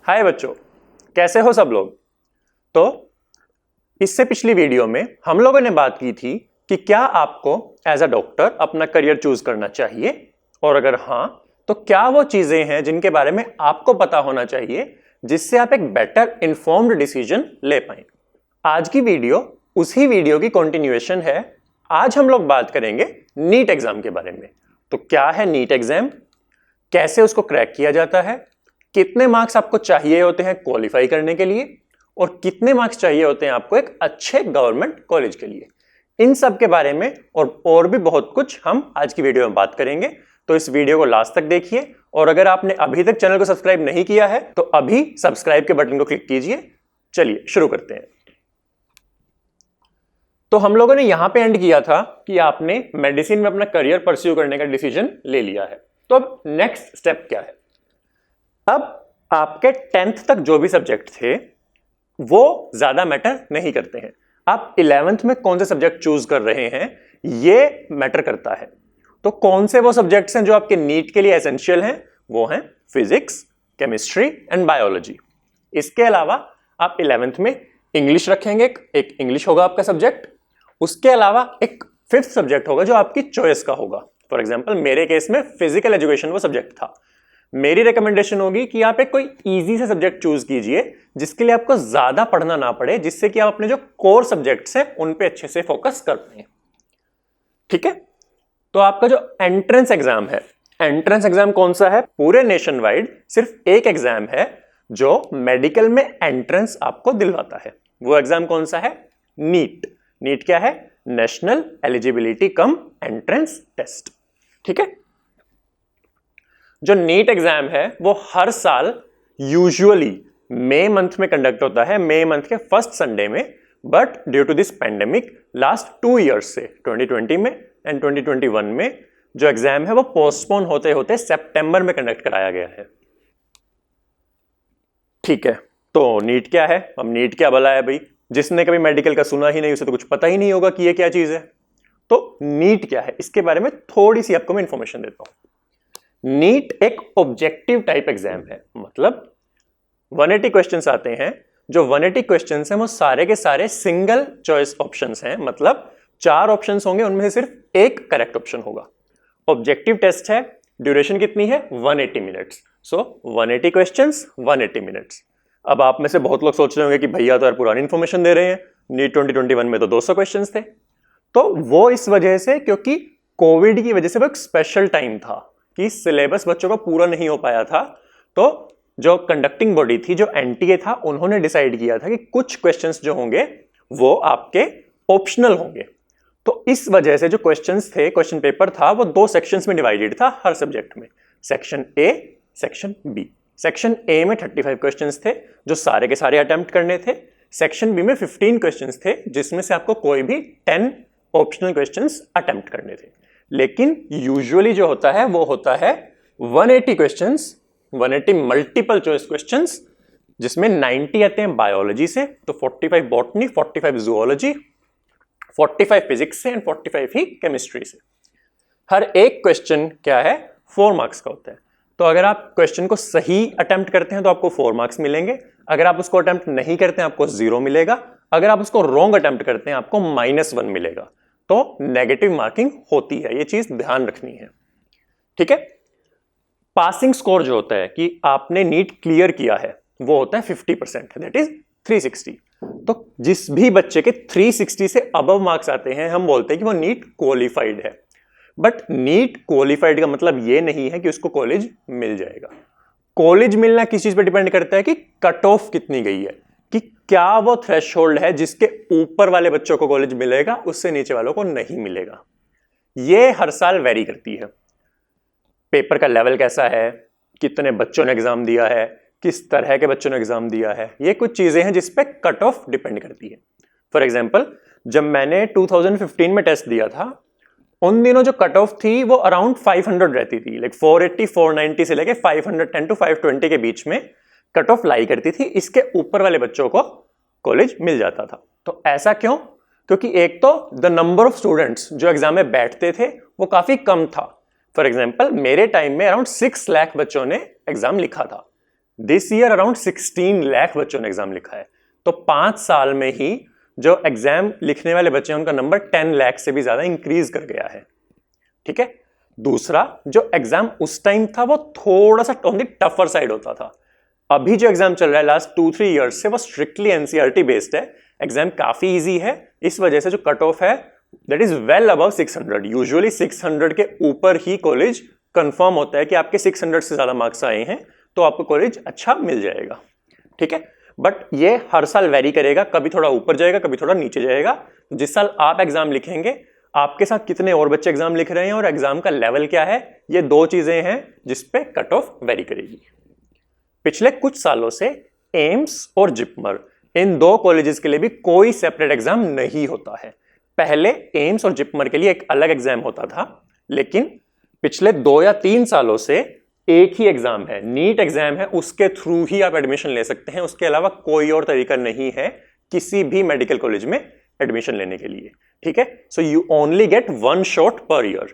हाय बच्चों, कैसे हो सब लोग। तो इससे पिछली वीडियो में हम लोगों ने बात की थी कि क्या आपको एज अ डॉक्टर अपना करियर चूज करना चाहिए, और अगर हाँ तो क्या वो चीजें हैं जिनके बारे में आपको पता होना चाहिए जिससे आप एक बेटर इन्फॉर्म्ड डिसीजन ले पाए। आज की वीडियो उसी वीडियो की कंटिन्यूएशन है। आज हम लोग बात करेंगे नीट एग्जाम के बारे में। तो क्या है नीट एग्जाम, कैसे उसको क्रैक किया जाता है, कितने मार्क्स आपको चाहिए होते हैं क्वालिफाई करने के लिए, और कितने मार्क्स चाहिए होते हैं आपको एक अच्छे गवर्नमेंट कॉलेज के लिए। इन सब के बारे में और भी बहुत कुछ हम आज की वीडियो में बात करेंगे। तो इस वीडियो को लास्ट तक देखिए, और अगर आपने अभी तक चैनल को सब्सक्राइब नहीं किया है तो अभी सब्सक्राइब के बटन को क्लिक कीजिए। चलिए शुरू करते हैं। तो हम लोगों ने यहां पे एंड किया था कि आपने मेडिसिन में अपना करियर परस्यू करने का डिसीजन ले लिया है। तो अब नेक्स्ट स्टेप क्या है। अब आपके 10th तक जो भी सब्जेक्ट थे वो ज्यादा मैटर नहीं करते हैं। आप 11th में कौन से सब्जेक्ट चूज कर रहे हैं ये मैटर करता है। तो कौन से वो सब्जेक्ट्स हैं जो आपके नीट के लिए एसेंशियल हैं, वो हैं फिजिक्स, केमिस्ट्री एंड बायोलॉजी। इसके अलावा आप 11th में इंग्लिश रखेंगे, एक इंग्लिश होगा आपका सब्जेक्ट। उसके अलावा एक 5th सब्जेक्ट होगा जो आपकी चॉइस का होगा। फॉर एग्जाम्पल मेरे केस में फिजिकल एजुकेशन वो सब्जेक्ट था। मेरी रिकमेंडेशन होगी कि आप एक कोई इजी सा सब्जेक्ट चूज कीजिए जिसके लिए आपको ज्यादा पढ़ना ना पड़े, जिससे कि आप अपने जो कोर सब्जेक्ट्स हैं उन पे अच्छे से फोकस कर पाए। ठीक है। तो आपका जो एंट्रेंस एग्जाम है, एंट्रेंस एग्जाम कौन सा है, पूरे नेशन वाइड सिर्फ एक एग्जाम है जो मेडिकल में एंट्रेंस आपको दिलवाता है। वो एग्जाम कौन सा है, नीट। नीट क्या है, national eligibility cum entrance test. ठीक है। जो नीट एग्जाम है वो हर साल यूजुअली मई मंथ में कंडक्ट होता है, मई मंथ के फर्स्ट संडे में। But due to this pandemic last 2 years से 2020 में एंड 2021 में जो एग्जाम है वो पोस्टपोन होते होते सितंबर में कंडक्ट कराया गया है। ठीक है। तो नीट क्या है, अब नीट क्या भला है भाई, जिसने कभी मेडिकल का सुना ही नहीं उसे तो कुछ पता ही नहीं होगा कि ये क्या चीज है। तो नीट क्या है इसके बारे में थोड़ी सी आपको मैं इंफॉर्मेशन देता हूं। नीट एक ऑब्जेक्टिव टाइप एग्जाम है, मतलब 180 क्वेश्चंस आते हैं। जो 180 क्वेश्चंस हैं वो सारे के सारे सिंगल चॉइस ऑप्शंस हैं, मतलब 4 ऑप्शंस होंगे, उनमें से सिर्फ एक करेक्ट ऑप्शन होगा। ऑब्जेक्टिव टेस्ट है, ड्यूरेशन कितनी है, 180 मिनट्स। सो 180 क्वेश्चंस 180 मिनट्स। अब आप में से बहुत लोग सोच रहे होंगे कि भैया तो यार पुरानी इंफॉर्मेशन दे रहे हैं, नीट 2021 में तो 200 क्वेश्चंस थे। तो वो इस वजह से, क्योंकि कोविड की वजह से वो एक स्पेशल टाइम था कि सिलेबस बच्चों का पूरा नहीं हो पाया था। तो जो कंडक्टिंग बॉडी थी, जो एनटीए था, उन्होंने डिसाइड किया था कि कुछ क्वेश्चंस जो होंगे वो आपके ऑप्शनल होंगे। तो इस वजह से जो क्वेश्चंस थे, क्वेश्चन पेपर था, वो 2 सेक्शंस में डिवाइडेड था हर सब्जेक्ट में, section A, section B. Section A में 35 क्वेश्चंस थे जो सारे के सारे अटेम्प्ट करने थे। सेक्शन बी में 15 क्वेश्चंस थे जिसमें से आपको कोई भी 10 ऑप्शनल क्वेश्चंस अटेम्प्ट करने थे। लेकिन यूजुअली जो होता है वो होता है 180 क्वेश्चंस, 180 मल्टीपल चॉइस क्वेश्चंस, जिसमें 90 आते हैं बायोलॉजी से, तो 45 बॉटनी, 45 जूलॉजी, 45 फिजिक्स से एंड 45 ही केमिस्ट्री से। हर एक क्वेश्चन क्या है, 4 मार्क्स का होता है। तो अगर आप क्वेश्चन को सही अटेम्प्ट करते हैं तो आपको 4 मार्क्स मिलेंगे। अगर आप उसको अटेम्प्ट नहीं करते हैं आपको 0 मिलेगा। अगर आप उसको रॉन्ग अटेम्प्ट करते हैं आपको -1 मिलेगा। तो नेगेटिव मार्किंग होती है, ये चीज ध्यान रखनी है। ठीक है। पासिंग स्कोर जो होता है कि आपने नीट क्लियर किया है वो होता है 50%, दैट इज 360। तो जिस भी बच्चे के 360 से अबव मार्क्स आते हैं हम बोलते हैं कि वो नीट क्वालिफाइड है। बट नीट क्वालिफाइड का मतलब ये नहीं है कि उसको कॉलेज मिल जाएगा। कॉलेज मिलना किस चीज पे डिपेंड करता है कि कट ऑफ कितनी गई है, कि क्या वो थ्रेशहोल्ड है जिसके ऊपर वाले बच्चों को कॉलेज मिलेगा, उससे नीचे वालों को नहीं मिलेगा। ये हर साल वेरी करती है। पेपर का लेवल कैसा है, कितने बच्चों ने एग्जाम दिया है, किस तरह के बच्चों ने एग्जाम दिया है, ये कुछ चीजें हैं जिस पे कट ऑफ डिपेंड करती है। फॉर एग्जाम्पल जब मैंने 2015 में टेस्ट दिया था उन दिनों जो कट ऑफ थी वो अराउंड 500 रहती थी, लाइक 480 490 से लेके 510 to 520 के बीच में कट ऑफ लाई करती थी। इसके ऊपर वाले बच्चों को कॉलेज मिल जाता था। तो ऐसा क्यों, क्योंकि एक तो द नंबर ऑफ स्टूडेंट्स जो एग्जाम में बैठते थे वो काफी कम था। फॉर एग्जाम्पल मेरे टाइम में अराउंड 6 लाख बच्चों ने एग्जाम लिखा था। दिस ईयर अराउंड 16 लाख बच्चों ने एग्जाम लिखा है। तो 5 साल में ही जो एग्जाम लिखने वाले बच्चे हैं उनका नंबर 10 लाख से भी ज्यादा इंक्रीज कर गया है। ठीक है। दूसरा, जो एग्जाम उस टाइम था वो थोड़ा सा ऑन द टफर साइड होता था। अभी जो एग्जाम चल रहा है लास्ट 2-3 ईयर्स से वो स्ट्रिक्टली एनसीईआरटी बेस्ड है। एग्जाम काफी इजी है, इस वजह से जो कट ऑफ है that is well above 600। Usually 600 के ऊपर ही कॉलेज कंफर्म होता है कि आपके 600 से ज्यादा मार्क्स आए हैं तो आपको कॉलेज अच्छा मिल जाएगा। ठीक है। बट ये हर साल वेरी करेगा, कभी थोड़ा ऊपर जाएगा, कभी थोड़ा नीचे जाएगा। जिस साल आप एग्जाम लिखेंगे, आपके साथ कितने और बच्चे एग्जाम लिख रहे हैं और एग्जाम का लेवल क्या है, ये दो चीजें हैं जिसपे कट ऑफ वेरी करेगी। पिछले कुछ सालों से एम्स और जिपमर, इन दो कॉलेजेस के लिए भी कोई सेपरेट एग्जाम नहीं होता है। पहले एम्स और जिपमर के लिए एक अलग एग्जाम होता था, लेकिन पिछले 2 या 3 सालों से एक ही एग्जाम है, नीट एग्जाम है, उसके थ्रू ही आप एडमिशन ले सकते हैं। उसके अलावा कोई और तरीका नहीं है किसी भी मेडिकल कॉलेज में एडमिशन लेने के लिए। ठीक है। So you only get 1 shot per year.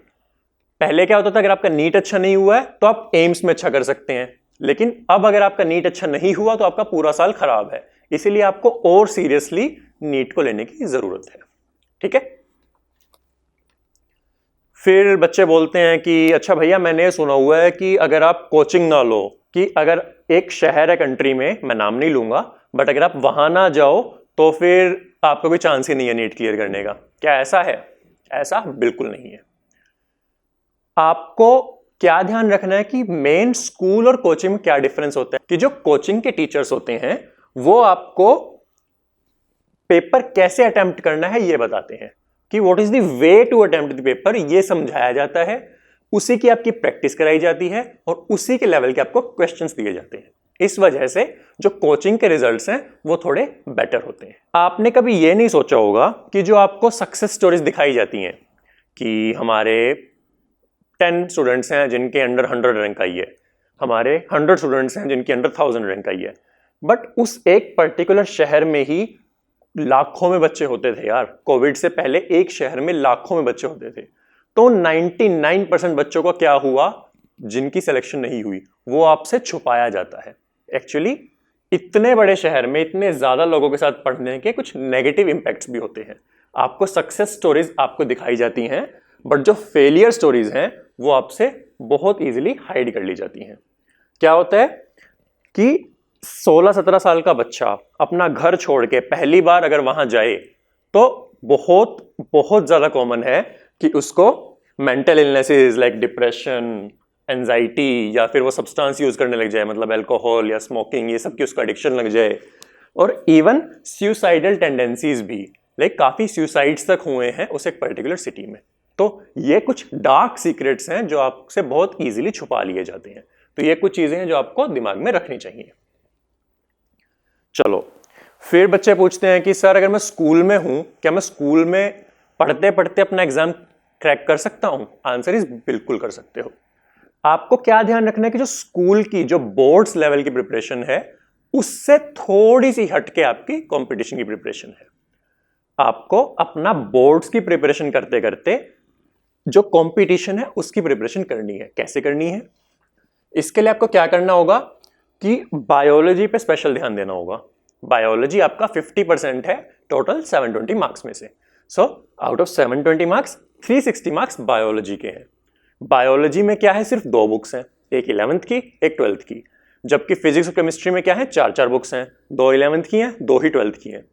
पहले क्या होता था, अगर आपका नीट अच्छा नहीं हुआ है तो आप एम्स में अच्छा कर सकते हैं, लेकिन अब अगर आपका नीट अच्छा नहीं हुआ तो आपका पूरा साल खराब है। इसीलिए आपको और सीरियसली नीट को लेने की जरूरत है। ठीक है। फिर बच्चे बोलते हैं कि अच्छा भैया, मैंने सुना हुआ है कि अगर आप कोचिंग ना लो, कि अगर एक शहर है कंट्री में, मैं नाम नहीं लूंगा, बट अगर आप वहां ना जाओ तो फिर आपका कोई चांस ही नहीं है नीट क्लियर करने का। क्या ऐसा है? ऐसा बिल्कुल नहीं है। आपको क्या ध्यान रखना है कि मेन स्कूल और कोचिंग में क्या डिफरेंस होता है, कि जो कोचिंग के टीचर्स होते हैं वो आपको पेपर कैसे अटेम्प्ट करना है ये बताते हैं, कि what is the way to attempt the paper, ये समझाया जाता है। उसी की आपकी प्रैक्टिस कराई जाती है और उसी के लेवल के आपको क्वेश्चंस दिए जाते हैं। इस वजह से जो कोचिंग के रिजल्ट्स हैं वो थोड़े बेटर होते हैं। आपने कभी ये नहीं सोचा होगा कि जो आपको सक्सेस स्टोरीज दिखाई जाती हैं कि हमारे 10 स्टूडेंट्स हैं जिनके अंडर 100 रैंक आई है, हमारे 100 स्टूडेंट्स हैं जिनके अंडर 1000 रैंक आई है, बट उस एक पर्टिकुलर शहर में ही लाखों में बच्चे होते थे यार। कोविड से पहले एक शहर में लाखों में बच्चे होते थे। तो 99% बच्चों को क्या हुआ, जिनकी सिलेक्शन नहीं हुई, वो आपसे छुपाया जाता है। एक्चुअली इतने बड़े शहर में इतने ज्यादा लोगों के साथ पढ़ने के कुछ नेगेटिव इंपैक्ट्स भी होते हैं। आपको सक्सेस स्टोरीज आपको दिखाई जाती हैं, बट जो फेलियर स्टोरीज हैं वो आपसे बहुत इजीली हाइड कर ली जाती हैं। क्या होता है कि 16-17 साल का बच्चा अपना घर छोड़ के पहली बार अगर वहां जाए तो बहुत बहुत ज्यादा कॉमन है कि उसको mental illnesses like depression, anxiety, या फिर वो सब्सटेंस यूज करने लग जाए, मतलब अल्कोहल या स्मोकिंग, ये सब की उसको एडिक्शन लग जाए। और इवन सुसाइडल टेंडेंसीज भी, लाइक काफी सुसाइड्स तक हुए हैं उस एक पर्टिकुलर सिटी में। तो ये कुछ डार्क सीक्रेट्स हैं जो आपसे बहुत इजीली छुपा लिए जाते हैं। तो ये कुछ चीजें हैं जो आपको दिमाग में रखनी चाहिए। चलो, फिर बच्चे पूछते हैं कि सर अगर मैं स्कूल में हूं, क्या मैं स्कूल में पढ़ते पढ़ते अपना एग्जाम क्रैक कर सकता हूं? आंसर इज बिल्कुल कर सकते हो। आपको क्या ध्यान रखना है कि जो स्कूल की जो बोर्ड्स लेवल की प्रिपरेशन है उससे थोड़ी सी हटके आपकी कंपटीशन की प्रिपरेशन है। आपको अपना बोर्ड्स की प्रिपरेशन करते करते जो कंपटीशन है उसकी प्रिपरेशन करनी है। कैसे करनी है? इसके लिए आपको क्या करना होगा कि बायोलॉजी पे स्पेशल ध्यान देना होगा। बायोलॉजी आपका 50% है टोटल 720 मार्क्स में से। So out of 720 marks 360 marks biology के हैं। बायोलॉजी में क्या है, सिर्फ 2 बुक्स हैं, एक 11th की एक 12th की। जबकि फिजिक्स और केमिस्ट्री में क्या है, 4 बुक्स हैं, 2 11th की हैं, 2 ही 12th की हैं।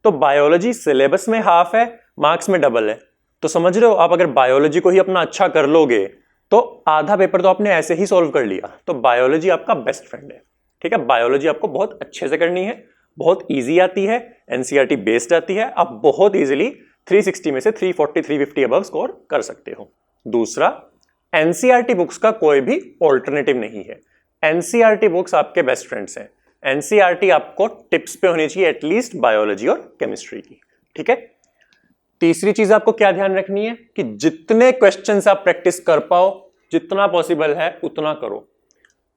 तो बायोलॉजी सिलेबस में हाफ है, मार्क्स में डबल है। तो समझ रहे हो, आप अगर बायोलॉजी को ही अपना अच्छा कर लोगे तो आधा पेपर तो आपने ऐसे ही सॉल्व कर लिया। तो बायोलॉजी आपका बेस्ट फ्रेंड है। ठीक है। बायोलॉजी आपको बहुत अच्छे से करनी है, बहुत इजी आती है, एनसीईआरटी बेस्ड आती है। आप बहुत इजीली 360 में से 340 350 अबव स्कोर कर सकते हो। दूसरा, एनसीईआरटी बुक्स का कोई भी ऑल्टरनेटिव नहीं है। एनसीईआरटी बुक्स आपके बेस्ट फ्रेंड्स हैं। एनसीईआरटी आपको टिप्स पे होनी चाहिए, एटलीस्ट बायोलॉजी और केमिस्ट्री की। ठीक है। तीसरी चीज आपको क्या ध्यान रखनी है कि जितने क्वेश्चंस आप प्रैक्टिस कर पाओ, जितना पॉसिबल है उतना करो।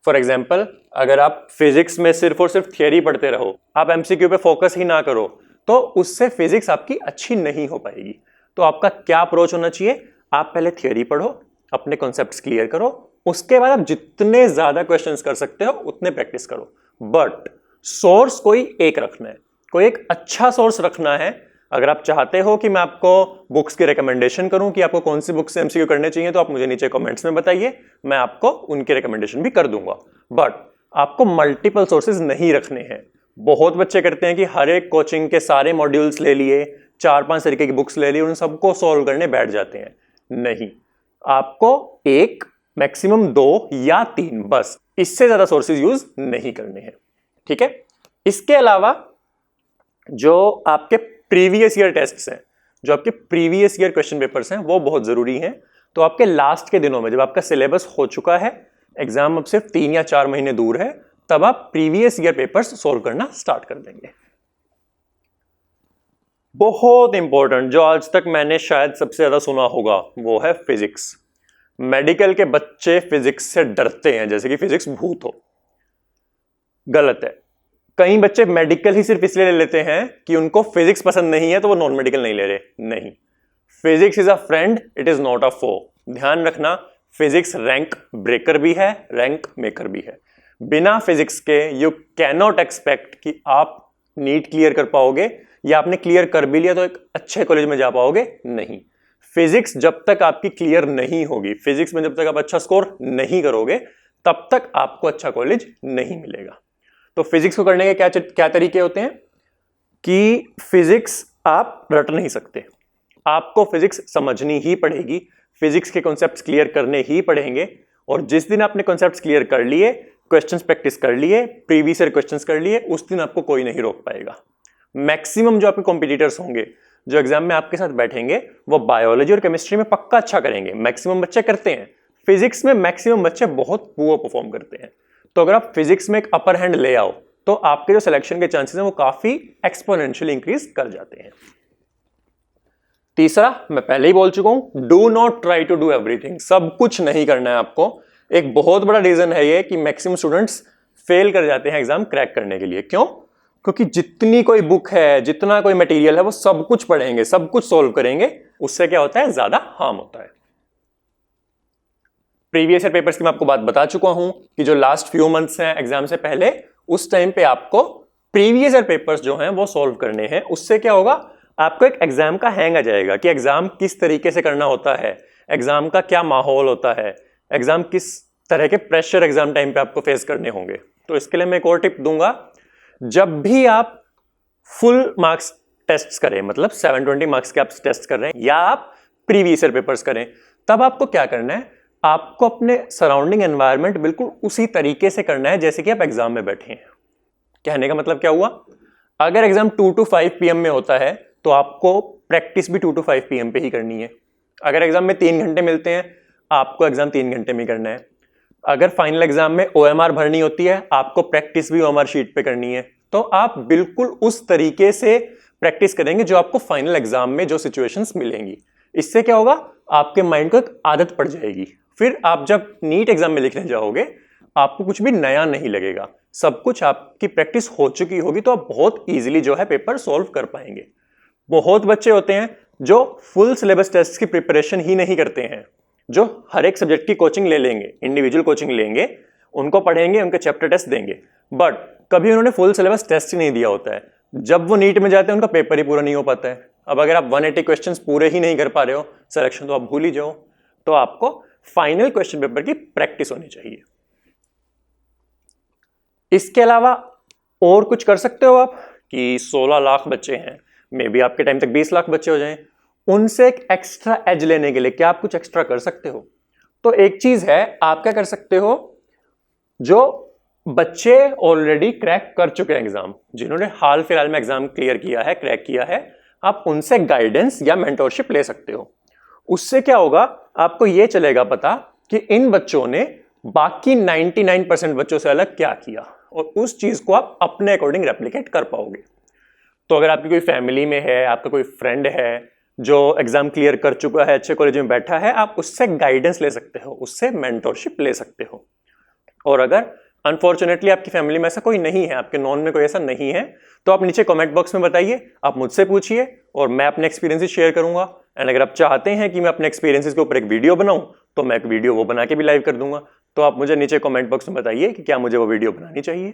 फॉर एग्जाम्पल, अगर आप फिजिक्स में सिर्फ और सिर्फ थियरी पढ़ते रहो, आप एमसीक्यू पे फोकस ही ना करो, तो उससे फिजिक्स आपकी अच्छी नहीं हो पाएगी। तो आपका क्या अप्रोच होना चाहिए, आप पहले थियरी पढ़ो, अपने कॉन्सेप्ट्स क्लियर करो, उसके बाद आप जितने ज्यादा क्वेश्चंस कर सकते हो उतने प्रैक्टिस करो, बट सोर्स कोई एक रखना है, कोई एक अच्छा सोर्स रखना है। अगर आप चाहते हो कि मैं आपको बुक्स की रिकमेंडेशन करूं कि आपको कौन सी बुक्स से एमसीक्यू करने चाहिए, तो आप मुझे नीचे कमेंट्स में बताइए, मैं आपको उनकी रिकमेंडेशन भी कर दूंगा। बट आपको मल्टीपल सोर्सेज नहीं रखने हैं। बहुत बच्चे करते हैं कि हर एक कोचिंग के सारे मॉड्यूल्स ले लिए, 4-5 तरीके की बुक्स ले ली, उन सबको सॉल्व करने बैठ जाते हैं। नहीं, आपको एक, मैक्सिमम 2 या 3, बस इससे ज्यादा सोर्सेज यूज नहीं करने हैं, ठीक है। इसके अलावा जो आपके प्रीवियस ईयर टेस्ट्स हैं, जो आपके प्रीवियस ईयर क्वेश्चन पेपर्स हैं, वो बहुत जरूरी हैं। तो आपके लास्ट के दिनों में जब आपका सिलेबस हो चुका है, एग्जाम अब सिर्फ 3 या 4 महीने दूर है, तब आप प्रीवियस ईयर पेपर्स सोल्व करना स्टार्ट कर देंगे। बहुत इंपॉर्टेंट, जो आज तक मैंने शायद सबसे ज्यादा सुना होगा, वो है फिजिक्स। मेडिकल के बच्चे फिजिक्स से डरते हैं जैसे कि फिजिक्स भूत हो। गलत है। कई बच्चे मेडिकल ही सिर्फ इसलिए ले लेते हैं कि उनको फिजिक्स पसंद नहीं है तो वो नॉन मेडिकल नहीं ले रहे। नहीं, physics is a friend, it is not a foe. ध्यान रखना, फिजिक्स रैंक ब्रेकर भी है, रैंक मेकर भी है। बिना फिजिक्स के यू कैन नॉट एक्सपेक्ट कि आप नीट क्लियर कर पाओगे, या आपने क्लियर कर भी लिया तो एक अच्छे कॉलेज में जा पाओगे। नहीं, फिजिक्स जब तक आपकी क्लियर नहीं होगी, फिजिक्स में जब तक आप अच्छा स्कोर नहीं करोगे, तब तक आपको अच्छा कॉलेज नहीं मिलेगा। तो फिजिक्स को करने के क्या तरीके होते हैं कि फिजिक्स आप रट नहीं सकते, आपको फिजिक्स समझनी ही पड़ेगी, फिजिक्स के कॉन्सेप्ट्स क्लियर करने ही पड़ेंगे। और जिस दिन आपने कॉन्सेप्ट्स क्लियर कर लिए, क्वेश्चंस प्रैक्टिस कर लिए, प्रीवियस ईयर क्वेश्चंस कर लिए, उस दिन आपको कोई नहीं रोक पाएगा। मैक्सिमम जो आपके कॉम्पिटिटर्स होंगे, जो एग्जाम में आपके साथ बैठेंगे, वो बायोलॉजी और केमिस्ट्री में पक्का अच्छा करेंगे, मैक्सिमम बच्चे करते हैं। फिजिक्स में मैक्सिमम बच्चे बहुत पुअर परफॉर्म करते हैं। तो अगर आप फिजिक्स में एक अपर हैंड ले आओ, तो आपके जो सिलेक्शन के चांसेस हैं वो काफी एक्सपोनेंशियली इंक्रीज कर जाते हैं। तीसरा, मैं पहले ही बोल चुका हूं, do not try to do everything. सब कुछ नहीं करना है आपको। एक बहुत बड़ा रीजन है ये कि मैक्सिमम स्टूडेंट्स फेल कर जाते हैं एग्जाम क्रैक करने के लिए। क्यों? क्योंकि जितनी कोई बुक है, जितना कोई मटेरियल है, वो सब कुछ पढ़ेंगे, सब कुछ सोल्व करेंगे, उससे क्या होता है, ज्यादा हार्म होता है। प्रीवियस ईयर पेपर्स की मैं आपको बात बता चुका हूं कि जो लास्ट फ्यू मंथ्स हैं एग्जाम से पहले, उस टाइम पे आपको प्रीवियस ईयर पेपर्स जो हैं वो सॉल्व करने हैं। उससे क्या होगा, आपको एक एग्जाम का हैंग आ जाएगा कि एग्जाम किस तरीके से करना होता है, एग्जाम का क्या माहौल होता है, एग्जाम किस तरह के प्रेशर एग्जाम टाइम पे आपको फेस करने होंगे। तो इसके लिए मैं एक और टिप दूंगा, जब भी आप फुल मार्क्स टेस्ट करें, मतलब 720 मार्क्स के आप टेस्ट कर रहे हैं, या आप प्रीवियस ईयर पेपर्स करें, तब आपको क्या करना है, आपको अपने सराउंडिंग एनवायरनमेंट बिल्कुल उसी तरीके से करना है जैसे कि आप एग्जाम में बैठे हैं। कहने का मतलब क्या हुआ, अगर एग्जाम 2 to 5 PM में होता है, तो आपको प्रैक्टिस भी 2 to 5 PM पे ही करनी है। अगर एग्जाम में 3 घंटे मिलते हैं, आपको एग्जाम 3 घंटे में करना है। अगर फाइनल एग्जाम में OMR भरनी होती है, आपको प्रैक्टिस भी OMR शीट पे करनी है। तो आप बिल्कुल उस तरीके से प्रैक्टिस करेंगे जो आपको फाइनल एग्जाम में जो सिचुएशंस मिलेंगी। इससे क्या होगा, आपके माइंड को एक आदत पड़ जाएगी। फिर आप जब नीट एग्जाम में लिखने जाओगे, आपको कुछ भी नया नहीं लगेगा, सब कुछ आपकी प्रैक्टिस हो चुकी होगी, तो आप बहुत इजीली जो है पेपर सॉल्व कर पाएंगे। बहुत बच्चे होते हैं जो फुल सिलेबस टेस्ट की प्रिपरेशन ही नहीं करते हैं, जो हर एक सब्जेक्ट की कोचिंग ले लेंगे, इंडिविजुअल कोचिंग लेंगे, उनको पढ़ेंगे, उनके चैप्टर टेस्ट देंगे, बट कभी उन्होंने फुल सिलेबस टेस्ट ही नहीं दिया होता है। जब वो नीट में जाते हैं, उनका पेपर ही पूरा नहीं हो पाता है। अब अगर आप 180 क्वेश्चंस पूरे ही नहीं कर पा रहे हो, सिलेक्शन तो आप भूल ही जाओ। तो आपको फाइनल क्वेश्चन पेपर की प्रैक्टिस होनी चाहिए। इसके अलावा और कुछ कर सकते हो आप कि 16 लाख बच्चे हैं, मे बी आपके टाइम तक 20 लाख बच्चे हो जाएं, उनसे एक एक्स्ट्रा एज लेने के लिए क्या आप कुछ एक्स्ट्रा कर सकते हो? तो एक चीज है, आप क्या कर सकते हो, जो बच्चे ऑलरेडी क्रैक कर चुके हैं एग्जाम, जिन्होंने हाल फिलहाल में एग्जाम क्लियर किया है, क्रैक किया है, आप उनसे गाइडेंस या मेंटोरशिप ले सकते हो। उससे क्या होगा, आपको यह चलेगा पता कि इन बच्चों ने बाकी 99% बच्चों से अलग क्या किया, और उस चीज को आप अपने अकॉर्डिंग रेप्लिकेट कर पाओगे। तो अगर आपकी कोई फैमिली में है, आपका कोई फ्रेंड है जो एग्जाम क्लियर कर चुका है, अच्छे कॉलेज में बैठा है, आप उससे गाइडेंस ले सकते हो, उससे मेंटोरशिप ले सकते हो। और अगर अनफॉर्चुनेटली आपकी फैमिली में ऐसा कोई नहीं है, आपके नॉन में कोई ऐसा नहीं है, तो आप नीचे कमेंट बॉक्स में बताइए, आप मुझसे पूछिए और मैं अपने एक्सपीरियंसेस शेयर करूंगा। एंड अगर आप चाहते हैं कि मैं अपने एक्सपीरियंसेस के ऊपर एक वीडियो बनाऊं, तो मैं एक वीडियो वो बना के भी लाइव कर दूंगा। तो आप मुझे नीचे कमेंट बॉक्स में बताइए कि क्या मुझे वो वीडियो बनानी चाहिए।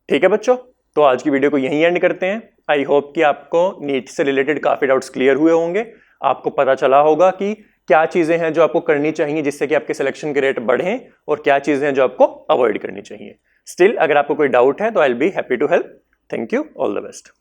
ठीक है बच्चों, तो आज की वीडियो को यहीं एंड करते हैं। आई होप कि आपको नीट से रिलेटेड काफी डाउट्स क्लियर हुए होंगे, आपको पता चला होगा कि क्या चीजें हैं जो आपको करनी चाहिए जिससे कि आपके सिलेक्शन के रेट बढ़ें और क्या चीजें हैं जो आपको अवॉइड करनी चाहिए। स्टिल अगर आपको कोई डाउट है तो I will be happy to help. Thank you, all the best.